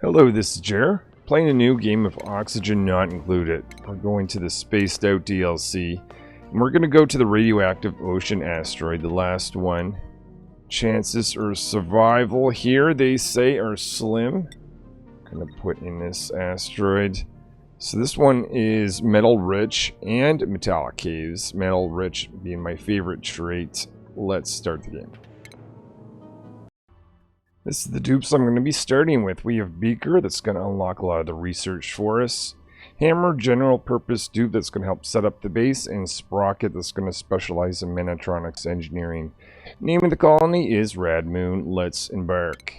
Hello, this is Jer, playing a new game of Oxygen Not Included. We're going to the Spaced Out DLC, and we're going to go to the Radioactive Ocean Asteroid, the last one. Chances of survival here, they say, are slim. I'm going to put in this asteroid. So this one is metal rich and metallic caves. Metal rich being my favorite trait. Let's start the game. This is the dupes I'm going to be starting with. We have Beaker, that's going to unlock a lot of the research for us. Hammer, general purpose dupe, that's going to help set up the base. And Sprocket, that's going to specialize in Manatronics engineering. Name of the colony is Rad Moon. Let's embark.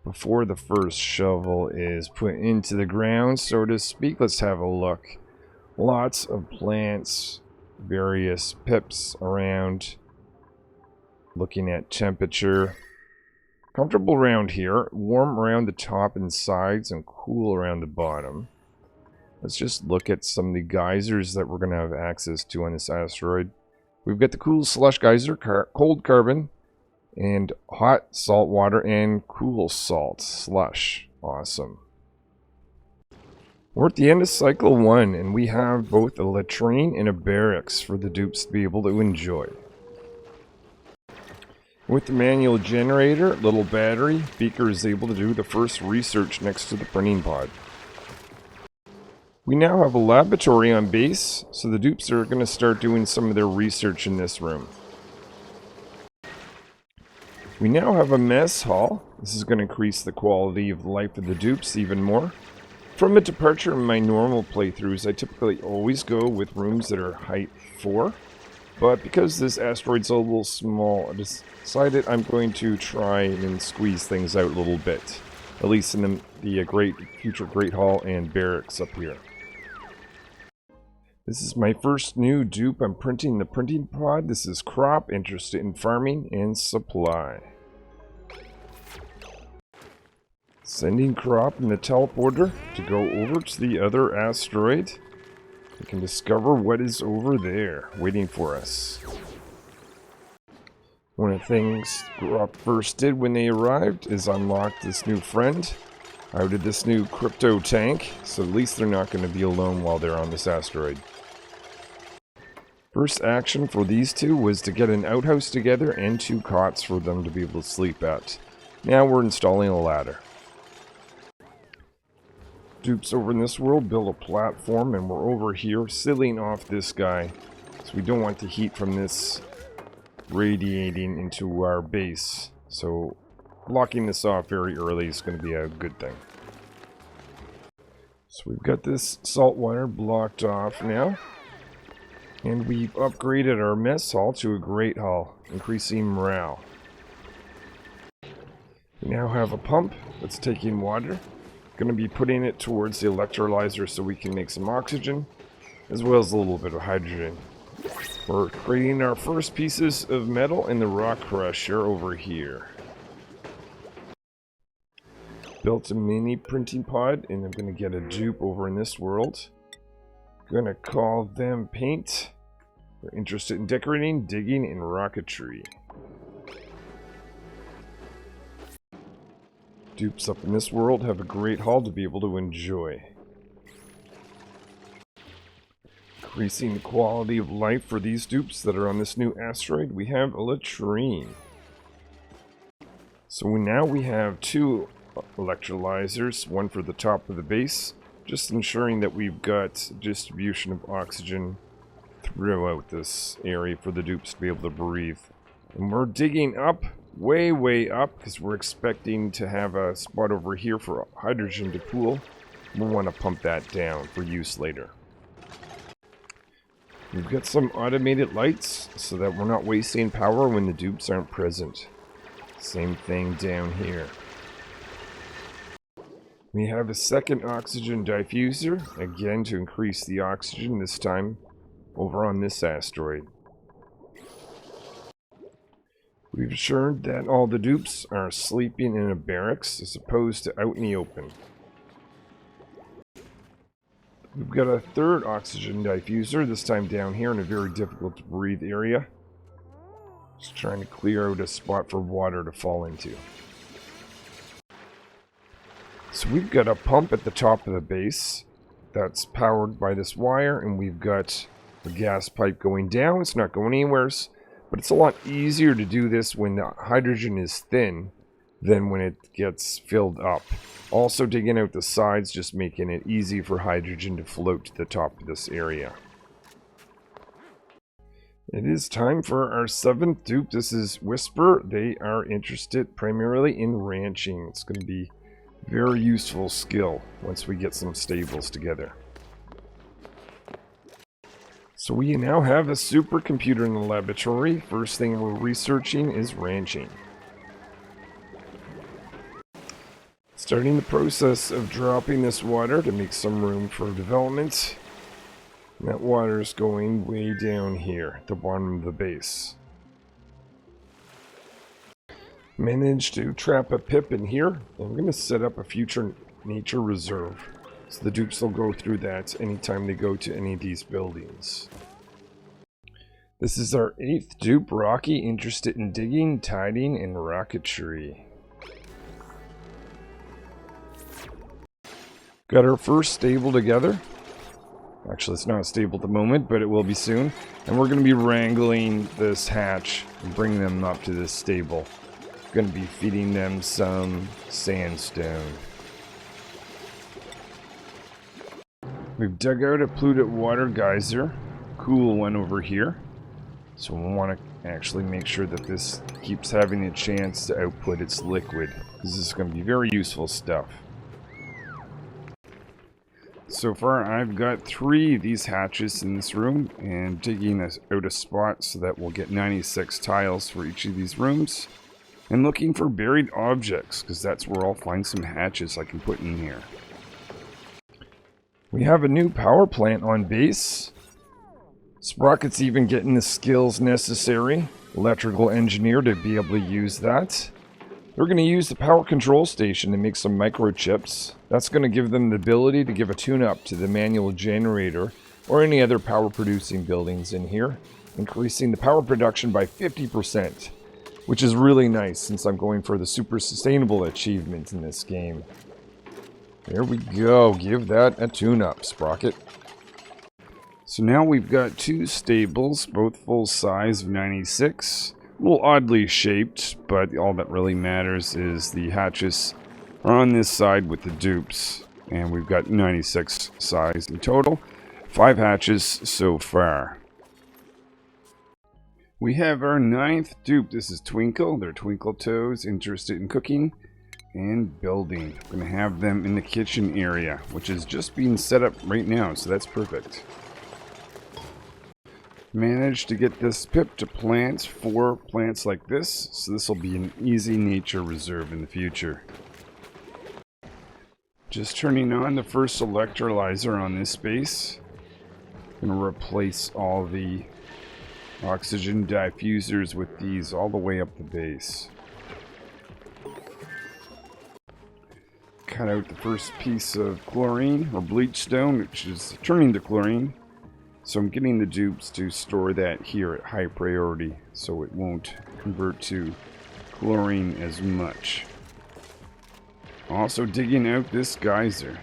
Before the first shovel is put into the ground, so to speak, let's have a look. Lots of plants, various pips around. Looking at temperature, comfortable around here, warm around the top and sides, and cool around the bottom. Let's just look at some of the geysers that we're going to have access to on this asteroid. We've got the cool slush geyser, cold carbon, and hot salt water, and cool salt slush. Awesome. We're at the end of cycle 1, and we have both a latrine and a barracks for the dupes to be able to enjoy. With the manual generator, little battery, Beaker is able to do the first research next to the printing pod. We now have a laboratory on base, so the dupes are going to start doing some of their research in this room. We now have a mess hall. This is going to increase the quality of life of the dupes even more. From a departure in my normal playthroughs, I typically always go with rooms that are height 4. But because this asteroid's a little small, I decided I'm going to try and squeeze things out a little bit. At least in the future Great Hall and barracks up here. This is my first new dupe. I'm printing the printing pod. This is Crop, interested in farming and supply. Sending Crop in the teleporter to go over to the other asteroid. We can discover what is over there, waiting for us. One of the things Crop first did when they arrived is unlock this new friend out of this new crypto tank, so at least they're not going to be alone while they're on this asteroid. First action for these two was to get an outhouse together and 2 cots for them to be able to sleep at. Now we're installing a ladder. Dupes over in this world build a platform, and we're over here sealing off this guy, so we don't want the heat from this radiating into our base. So blocking this off very early is going to be a good thing. So we've got this salt water blocked off now, and we've upgraded our mess hall to a great hall, increasing morale. We now have a pump that's taking water. Going to be putting it towards the electrolyzer so we can make some oxygen, as well as a little bit of hydrogen. We're creating our first pieces of metal in the rock crusher over here. Built a mini printing pod, and I'm going to get a dupe over in this world. Going to call them Paint. We're interested in decorating, digging, and rocketry. Dupes up in this world have a great hall to be able to enjoy. Increasing the quality of life for these dupes that are on this new asteroid, we have a latrine. So now we have 2 electrolyzers, one for the top of the base, just ensuring that we've got distribution of oxygen throughout this area for the dupes to be able to breathe. And we're digging up, way up, because we're expecting to have a spot over here for hydrogen to pool. We'll want to pump that down for use later. We've got some automated lights so that we're not wasting power when the dupes aren't present. Same thing down here. We have a second oxygen diffuser, again to increase the oxygen, this time over on this asteroid. We've assured that all the dupes are sleeping in a barracks as opposed to out in the open. We've got a third oxygen diffuser, this time down here in a very difficult to breathe area. Just trying to clear out a spot for water to fall into. So we've got a pump at the top of the base that's powered by this wire, and we've got the gas pipe going down. It's not going anywhere, but it's a lot easier to do this when the hydrogen is thin than when it gets filled up. Also digging out the sides, just making it easy for hydrogen to float to the top of this area. It is time for our 7th dupe. This is Whisper. They are interested primarily in ranching. It's going to be a very useful skill once we get some stables together. So we now have a supercomputer in the laboratory. First thing we're researching is ranching. Starting the process of dropping this water to make some room for development. And that water is going way down here at the bottom of the base. Managed to trap a pip in here. I'm going to set up a future nature reserve, so the dupes will go through that anytime they go to any of these buildings. This is our 8th dupe, Rocky, interested in digging, tidying, and rocketry. Got our first stable together. Actually, it's not stable at the moment, but it will be soon. And we're going to be wrangling this hatch and bringing them up to this stable. Going to be feeding them some sandstone. We've dug out a polluted water geyser. Cool one over here. So we want to actually make sure that this keeps having a chance to output its liquid. This is going to be very useful stuff. So far I've got 3 of these hatches in this room, and digging out a spot so that we'll get 96 tiles for each of these rooms. And looking for buried objects, because that's where I'll find some hatches I can put in here. We have a new power plant on base. Sprocket's even getting the skills necessary, electrical engineer, to be able to use that. We're going to use the power control station to make some microchips. That's going to give them the ability to give a tune-up to the manual generator or any other power producing buildings in here, increasing the power production by 50%, which is really nice since I'm going for the super sustainable achievement in this game. There we go, give that a tune-up, Sprocket. So now we've got 2 stables, both full size of 96. A little oddly shaped, but all that really matters is the hatches are on this side with the dupes. And we've got 96 size in total. 5 hatches so far. We have our 9th dupe. This is Twinkle. They're twinkle toes, interested in cooking and building. I'm going to have them in the kitchen area, which is just being set up right now, so that's perfect. Managed to get this pip to plant 4 plants like this, so this will be an easy nature reserve in the future. Just turning on the first electrolyzer on this base. Going to replace all the oxygen diffusers with these all the way up the base. Cut out the first piece of chlorine or bleach stone, which is turning to chlorine. So I'm getting the dupes to store that here at high priority so it won't convert to chlorine as much. Also digging out this geyser.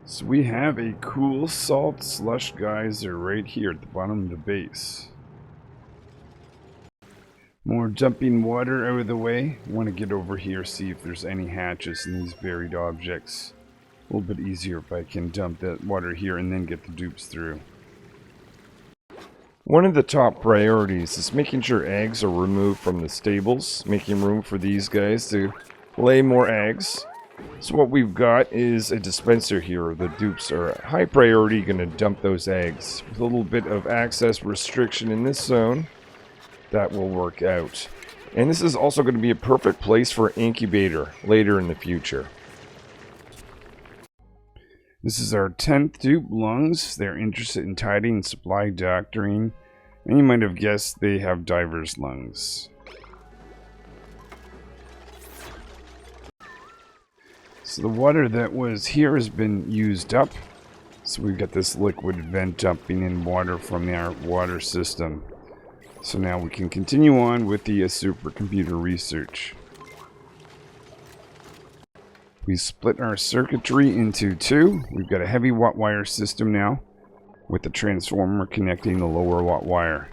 So we have a cool salt slush geyser right here at the bottom of the base. More dumping water out of the way. I want to get over here, see if there's any hatches in these buried objects. A little bit easier if I can dump that water here and then get the dupes through. One of the top priorities is making sure eggs are removed from the stables, making room for these guys to lay more eggs. So what we've got is a dispenser here. The dupes are at high priority, going to dump those eggs. With a little bit of access restriction in this zone, that will work out. And this is also going to be a perfect place for an incubator later in the future. This is our 10th dupe, Lungs. They're interested in tidying and supply doctoring. And you might have guessed they have diver's lungs. So the water that was here has been used up. So we've got this liquid vent dumping in water from our water system. So now we can continue on with the supercomputer research. We split our circuitry into two. We've got a heavy watt wire system now with the transformer connecting the lower watt wire.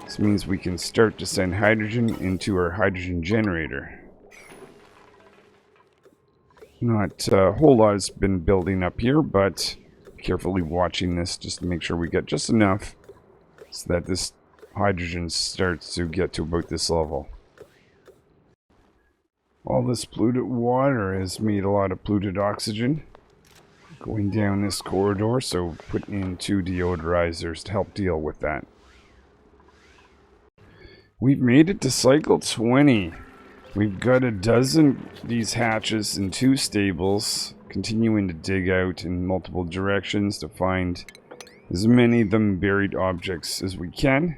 This means we can start to send hydrogen into our hydrogen generator. Not a whole lot has been building up here, but carefully watching this just to make sure we get just enough so that this hydrogen starts to get to about this level. All this polluted water has made a lot of polluted oxygen going down this corridor, so put in 2 deodorizers to help deal with that. We've made it to cycle 20. We've got a dozen of these hatches in 2 stables, continuing to dig out in multiple directions to find as many of them buried objects as we can.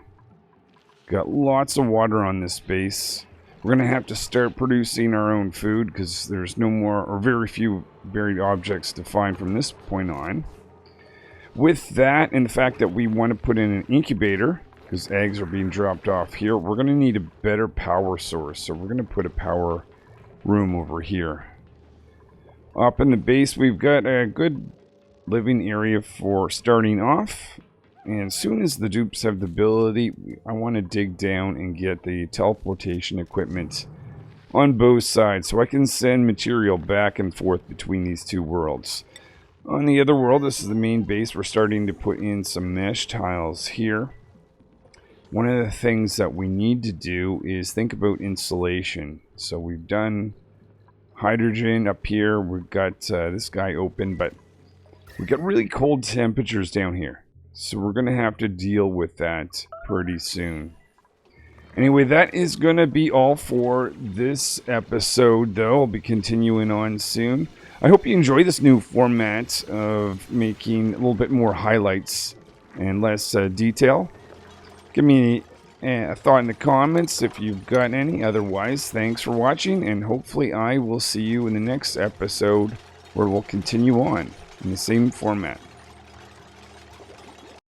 Got lots of water on this base. We're going to have to start producing our own food because there's no more or very few buried objects to find from this point on. With that and the fact that we want to put in an incubator, because eggs are being dropped off here, we're going to need a better power source. So we're going to put a power room over here. Up in the base, we've got a good living area for starting off. And as soon as the dupes have the ability, I want to dig down and get the teleportation equipment on both sides so I can send material back and forth between these 2 worlds. On the other world, this is the main base. We're starting to put in some mesh tiles here. One of the things that we need to do is think about insulation. So we've done hydrogen up here. We've got this guy open, but we've got really cold temperatures down here. So we're going to have to deal with that pretty soon. Anyway, that is going to be all for this episode, though. I'll be continuing on soon. I hope you enjoy this new format of making a little bit more highlights and less detail. Give me a thought in the comments if you've got any. Otherwise, thanks for watching, and hopefully I will see you in the next episode where we'll continue on in the same format.